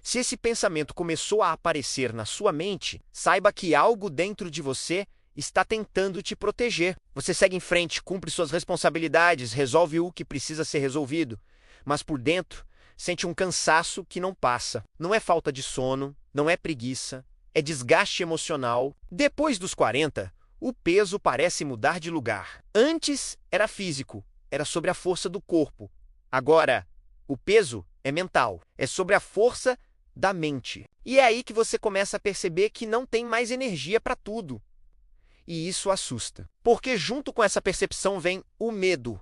Se esse pensamento começou a aparecer na sua mente, saiba que algo dentro de você está tentando te proteger. Você segue em frente, cumpre suas responsabilidades, resolve o que precisa ser resolvido, mas por dentro sente um cansaço que não passa. Não é falta de sono, não é preguiça, é desgaste emocional. Depois dos 40, o peso parece mudar de lugar. Antes era físico, era sobre a força do corpo. Agora, o peso é mental, é sobre a força da mente. E é aí que você começa a perceber que não tem mais energia para tudo. E isso assusta. Porque junto com essa percepção vem o medo.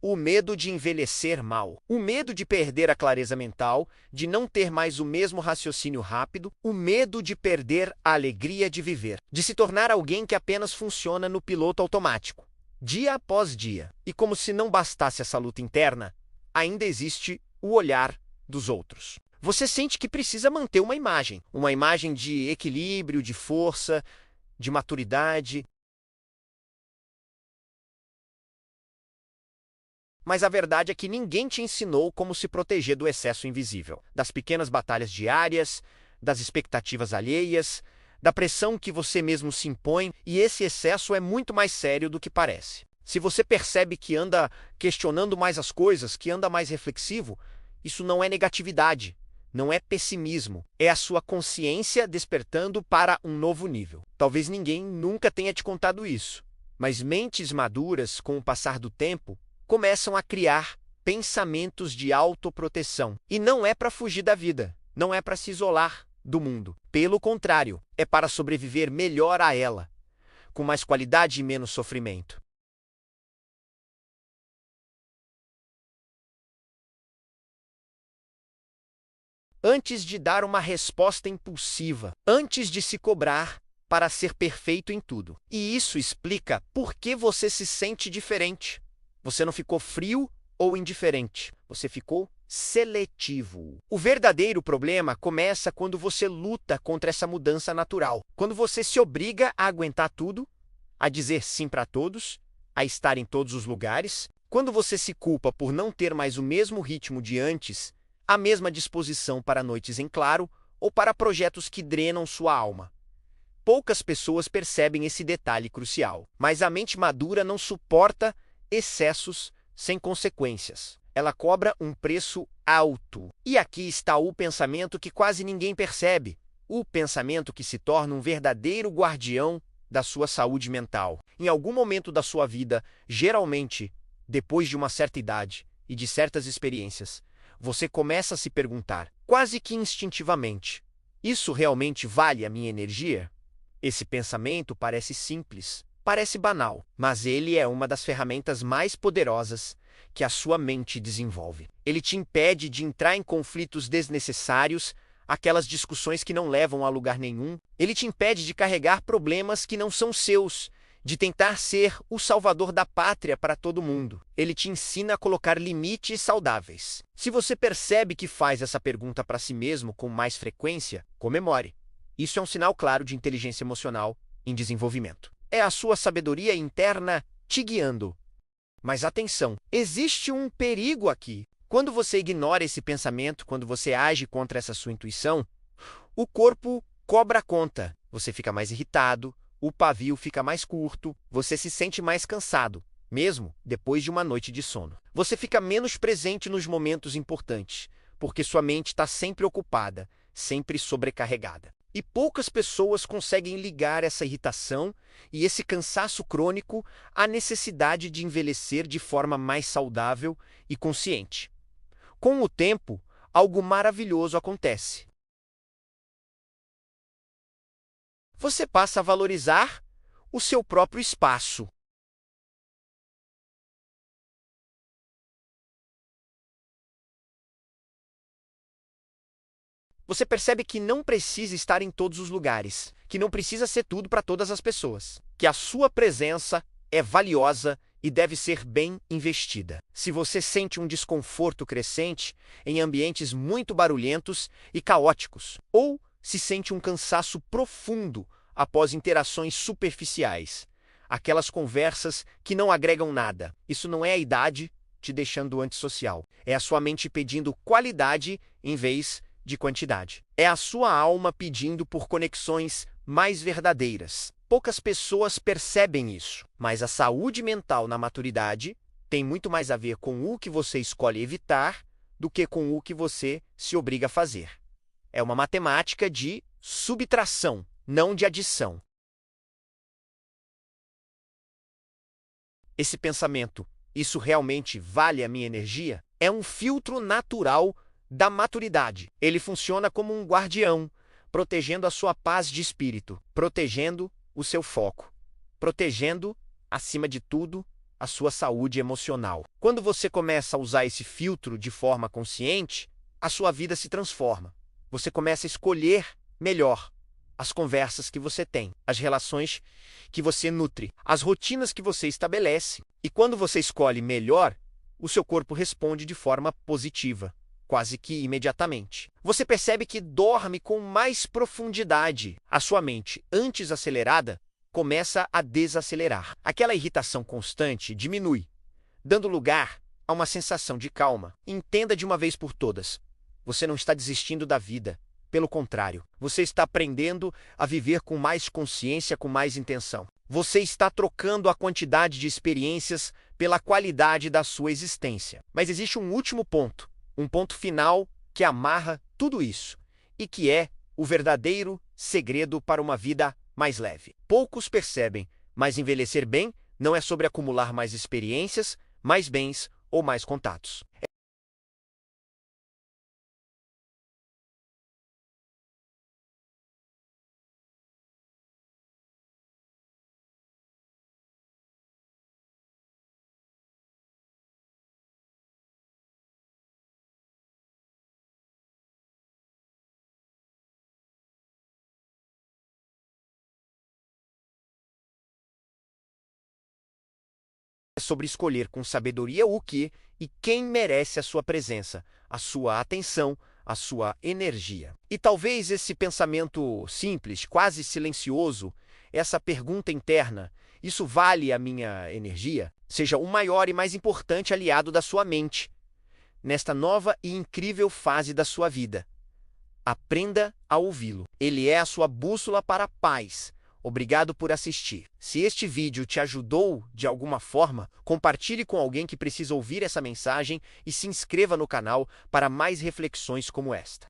O medo de envelhecer mal. O medo de perder a clareza mental, de não ter mais o mesmo raciocínio rápido. O medo de perder a alegria de viver. De se tornar alguém que apenas funciona no piloto automático, dia após dia. E como se não bastasse essa luta interna, ainda existe o olhar dos outros. Você sente que precisa manter uma imagem de equilíbrio, de força, de maturidade. Mas a verdade é que ninguém te ensinou como se proteger do excesso invisível, das pequenas batalhas diárias, das expectativas alheias, da pressão que você mesmo se impõe, e esse excesso é muito mais sério do que parece. Se você percebe que anda questionando mais as coisas, que anda mais reflexivo, isso não é negatividade, não é pessimismo, é a sua consciência despertando para um novo nível. Talvez ninguém nunca tenha te contado isso, mas mentes maduras, com o passar do tempo, começam a criar pensamentos de autoproteção. E não é para fugir da vida, não é para se isolar do mundo. Pelo contrário, é para sobreviver melhor a ela, com mais qualidade e menos sofrimento. Antes de dar uma resposta impulsiva, antes de se cobrar para ser perfeito em tudo. E isso explica por que você se sente diferente. Você não ficou frio ou indiferente, você ficou seletivo. O verdadeiro problema começa quando você luta contra essa mudança natural. Quando você se obriga a aguentar tudo, a dizer sim para todos, a estar em todos os lugares. Quando você se culpa por não ter mais o mesmo ritmo de antes, a mesma disposição para noites em claro ou para projetos que drenam sua alma. Poucas pessoas percebem esse detalhe crucial, mas a mente madura não suporta excessos sem consequências. Ela cobra um preço alto. E aqui está o pensamento que quase ninguém percebe, o pensamento que se torna um verdadeiro guardião da sua saúde mental. Em algum momento da sua vida, geralmente depois de uma certa idade e de certas experiências, você começa a se perguntar, quase que instintivamente, isso realmente vale a minha energia? Esse pensamento parece simples, parece banal, mas ele é uma das ferramentas mais poderosas que a sua mente desenvolve. Ele te impede de entrar em conflitos desnecessários, aquelas discussões que não levam a lugar nenhum. Ele te impede de carregar problemas que não são seus, de tentar ser o salvador da pátria para todo mundo. Ele te ensina a colocar limites saudáveis. Se você percebe que faz essa pergunta para si mesmo com mais frequência, comemore. Isso é um sinal claro de inteligência emocional em desenvolvimento. É a sua sabedoria interna te guiando. Mas atenção, existe um perigo aqui. Quando você ignora esse pensamento, quando você age contra essa sua intuição, o corpo cobra conta. Você fica mais irritado, o pavio fica mais curto, você se sente mais cansado, mesmo depois de uma noite de sono. Você fica menos presente nos momentos importantes, porque sua mente está sempre ocupada, sempre sobrecarregada. E poucas pessoas conseguem ligar essa irritação e esse cansaço crônico à necessidade de envelhecer de forma mais saudável e consciente. Com o tempo, algo maravilhoso acontece. Você passa a valorizar o seu próprio espaço. Você percebe que não precisa estar em todos os lugares, que não precisa ser tudo para todas as pessoas, que a sua presença é valiosa e deve ser bem investida. Se você sente um desconforto crescente em ambientes muito barulhentos e caóticos, ou se sente um cansaço profundo após interações superficiais, aquelas conversas que não agregam nada, isso não é a idade te deixando antissocial, é a sua mente pedindo qualidade em vez de quantidade. É a sua alma pedindo por conexões mais verdadeiras. Poucas pessoas percebem isso, mas a saúde mental na maturidade tem muito mais a ver com o que você escolhe evitar do que com o que você se obriga a fazer. É uma matemática de subtração, não de adição. Esse pensamento, isso realmente vale a minha energia? É um filtro natural da maturidade. Ele funciona como um guardião, protegendo a sua paz de espírito, protegendo o seu foco, protegendo, acima de tudo, a sua saúde emocional. Quando você começa a usar esse filtro de forma consciente, a sua vida se transforma. Você começa a escolher melhor as conversas que você tem, as relações que você nutre, as rotinas que você estabelece. E quando você escolhe melhor, o seu corpo responde de forma positiva, quase que imediatamente. Você percebe que dorme com mais profundidade. A sua mente, antes acelerada, começa a desacelerar. Aquela irritação constante diminui, dando lugar a uma sensação de calma. Entenda de uma vez por todas: você não está desistindo da vida. Pelo contrário, você está aprendendo a viver com mais consciência, com mais intenção. Você está trocando a quantidade de experiências pela qualidade da sua existência. Mas existe um último ponto, um ponto final que amarra tudo isso e que é o verdadeiro segredo para uma vida mais leve. Poucos percebem, mas envelhecer bem não é sobre acumular mais experiências, mais bens ou mais contatos. É sobre escolher com sabedoria o que e quem merece a sua presença, a sua atenção, a sua energia. E talvez esse pensamento simples, quase silencioso, essa pergunta interna: isso vale a minha energia? Seja o maior e mais importante aliado da sua mente nesta nova e incrível fase da sua vida. Aprenda a ouvi-lo. Ele é a sua bússola para a paz. Obrigado por assistir. Se este vídeo te ajudou de alguma forma, compartilhe com alguém que precisa ouvir essa mensagem e se inscreva no canal para mais reflexões como esta.